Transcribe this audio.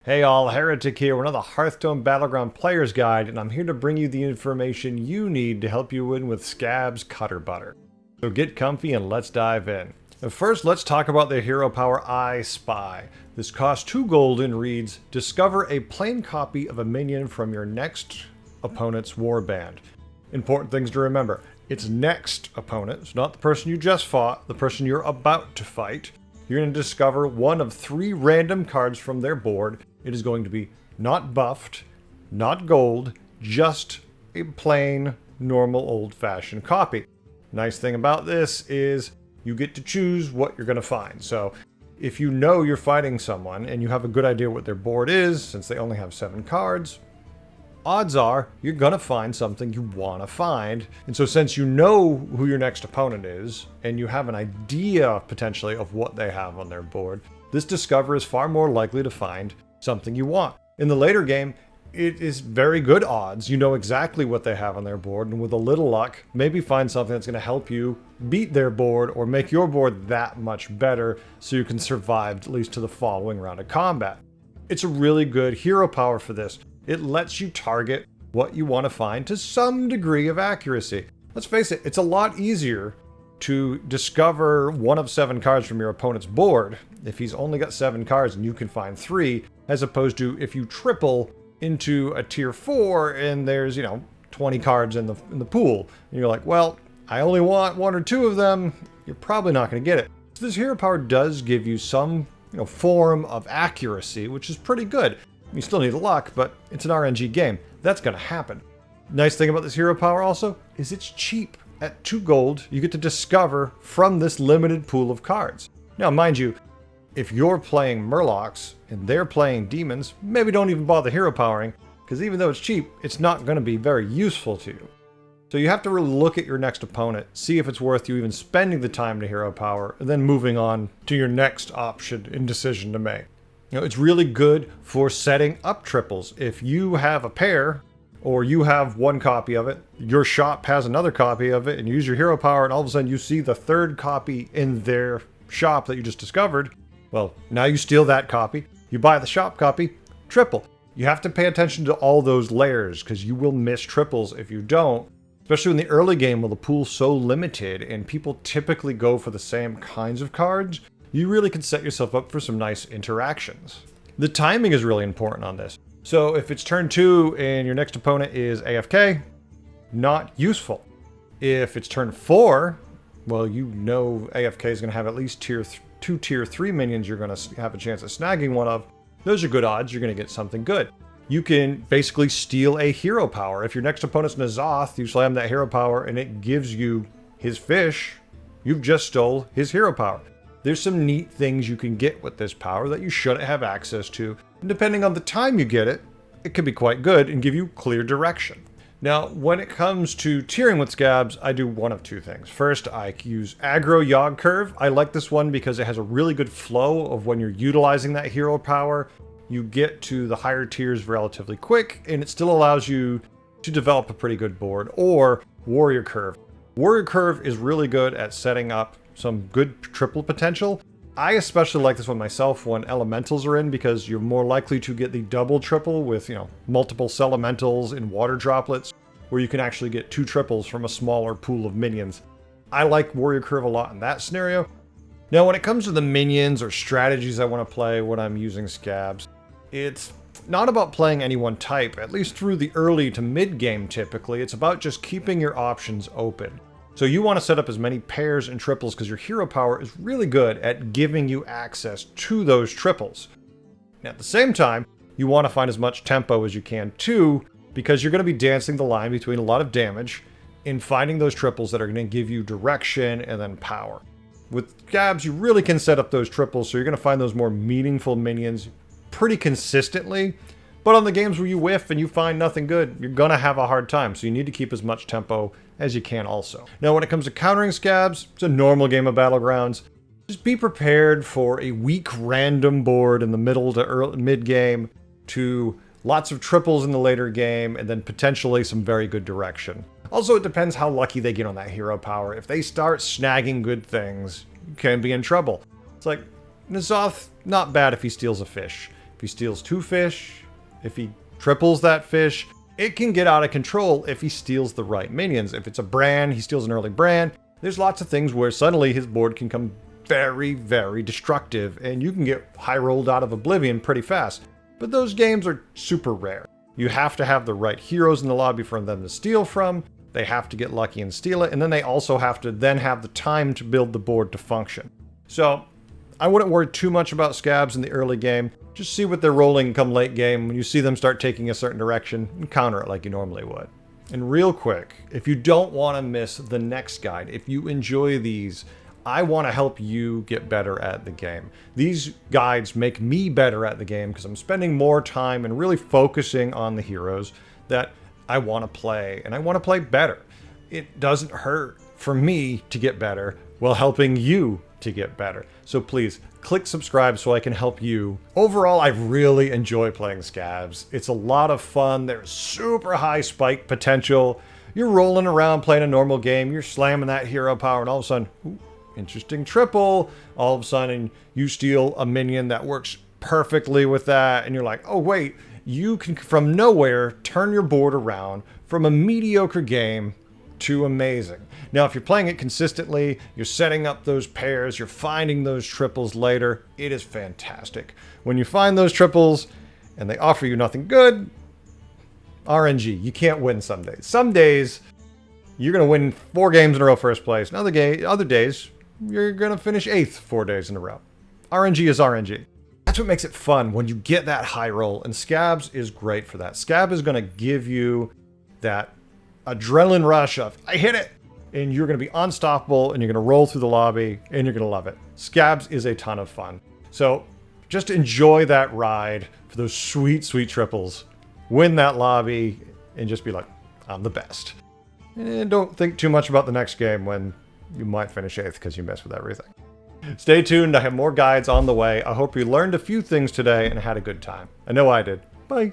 Hey all, Heretic here, with another Hearthstone Battleground Player's Guide, and I'm here to bring you the information you need to help you win with Scabbs Cutterbutter. So get comfy and let's dive in. But first, let's talk about the hero power I Spy. This costs 2 gold and reads, discover a plain copy of a minion from your next opponent's warband. Important things to remember. It's next opponent, it's not the person you just fought, the person you're about to fight. You're going to discover one of 3 random cards from their board. It is going to be not buffed, not gold, just a plain, normal, old-fashioned copy. Nice thing about this is you get to choose what you're going to find. So if you know you're fighting someone and you have a good idea what their board is, since they only have 7 cards, odds are you're going to find something you want to find. And so since you know who your next opponent is, and you have an idea potentially of what they have on their board, this discover is far more likely to find something you want. In the later game, it is very good odds. You know exactly what they have on their board, and with a little luck, maybe find something that's going to help you beat their board or make your board that much better so you can survive at least to the following round of combat. It's a really good hero power for this. It lets you target what you want to find to some degree of accuracy. Let's face it, it's a lot easier to discover one of 7 cards from your opponent's board if he's only got 7 cards and you can find 3, as opposed to if you triple into a tier 4 and there's, 20 cards in the pool. And you're like, well, I only want 1 or 2 of them. You're probably not going to get it. So this hero power does give you some, form of accuracy, which is pretty good. You still need luck, but it's an RNG game. That's going to happen. Nice thing about this hero power also is it's cheap. At 2 gold, you get to discover from this limited pool of cards. Now, mind you, if you're playing Murlocs and they're playing demons, maybe don't even bother hero powering, because even though it's cheap, it's not going to be very useful to you. So you have to really look at your next opponent, see if it's worth you even spending the time to hero power, and then moving on to your next option and decision to make. It's really good for setting up triples. If you have a pair, or you have 1 copy of it, your shop has another copy of it, and you use your hero power, and all of a sudden you see the 3rd copy in their shop that you just discovered, well, now you steal that copy, you buy the shop copy, triple. You have to pay attention to all those layers, because you will miss triples if you don't, especially in the early game where the pool's so limited, and people typically go for the same kinds of cards. You really can set yourself up for some nice interactions. The timing is really important on this. So if it's turn 2 and your next opponent is AFK, not useful. If it's turn 4, well, AFK is going to have at least 2 tier 3 minions you're going to have a chance of snagging one of. Those are good odds. You're going to get something good. You can basically steal a hero power. If your next opponent's N'Zoth, you slam that hero power and it gives you his fish, you've just stole his hero power. There's some neat things you can get with this power that you shouldn't have access to. And depending on the time you get it, it can be quite good and give you clear direction. Now, when it comes to tiering with Scabbs, I do one of 2 things. First, I use Aggro Yogg Curve. I like this one because it has a really good flow of when you're utilizing that hero power. You get to the higher tiers relatively quick, and it still allows you to develop a pretty good board. Or Warrior Curve. Warrior Curve is really good at setting up some good triple potential. I especially like this one myself when elementals are in, because you're more likely to get the double triple with, multiple elementals and water droplets, where you can actually get 2 triples from a smaller pool of minions. I like Warrior Curve a lot in that scenario. Now, when it comes to the minions or strategies I want to play when I'm using Scabbs, it's not about playing any one type, at least through the early to mid game typically. It's about just keeping your options open. So you want to set up as many pairs and triples because your hero power is really good at giving you access to those triples. And at the same time, you want to find as much tempo as you can too, because you're going to be dancing the line between a lot of damage and finding those triples that are going to give you direction and then power. With Scabbs, you really can set up those triples, so you're going to find those more meaningful minions pretty consistently. But on the games where you whiff and you find nothing good, you're going to have a hard time, so you need to keep as much tempo as you can also. Now, when it comes to countering Scabbs, it's a normal game of Battlegrounds. Just be prepared for a weak random board in the middle to mid game, to lots of triples in the later game, and then potentially some very good direction. Also, it depends how lucky they get on that hero power. If they start snagging good things, you can be in trouble. It's like, N'Zoth, not bad if he steals a fish. If he steals 2 fish, if he triples that fish, it can get out of control if he steals the right minions. If it's a brand, he steals an early brand. There's lots of things where suddenly his board can come very, very destructive, and you can get high rolled out of oblivion pretty fast. But those games are super rare. You have to have the right heroes in the lobby for them to steal from. They have to get lucky and steal it, and then they also have to then have the time to build the board to function. So I wouldn't worry too much about Scabbs in the early game. Just see what they're rolling come late game. When you see them start taking a certain direction, and counter it like you normally would. And real quick, if you don't want to miss the next guide, if you enjoy these, I want to help you get better at the game. These guides make me better at the game because I'm spending more time and really focusing on the heroes that I want to play, and I want to play better. It doesn't hurt for me to get better while helping you to get better. So please click subscribe so I can help you. Overall, I really enjoy playing Scabbs. It's a lot of fun. There's super high spike potential. You're rolling around playing a normal game. You're slamming that hero power, and all of a sudden, ooh, interesting triple. All of a sudden, you steal a minion that works perfectly with that, and you're like, oh wait, you can from nowhere turn your board around from a mediocre game to amazing. Now, if you're playing it consistently, you're setting up those pairs, you're finding those triples later, it is fantastic. When you find those triples and they offer you nothing good, RNG, you can't win some days. Some days, you're going to win 4 games in a row first place. And other days, you're going to finish 8th 4 days in a row. RNG is RNG. That's what makes it fun when you get that high roll, and Scabbs is great for that. Scabb is going to give you that adrenaline rush of, I hit it! And you're going to be unstoppable, and you're going to roll through the lobby, and you're going to love it. Scabbs is a ton of fun. So just enjoy that ride for those sweet, sweet triples. Win that lobby, and just be like, I'm the best. And don't think too much about the next game when you might finish 8th because you mess with everything. Stay tuned, I have more guides on the way. I hope you learned a few things today and had a good time. I know I did.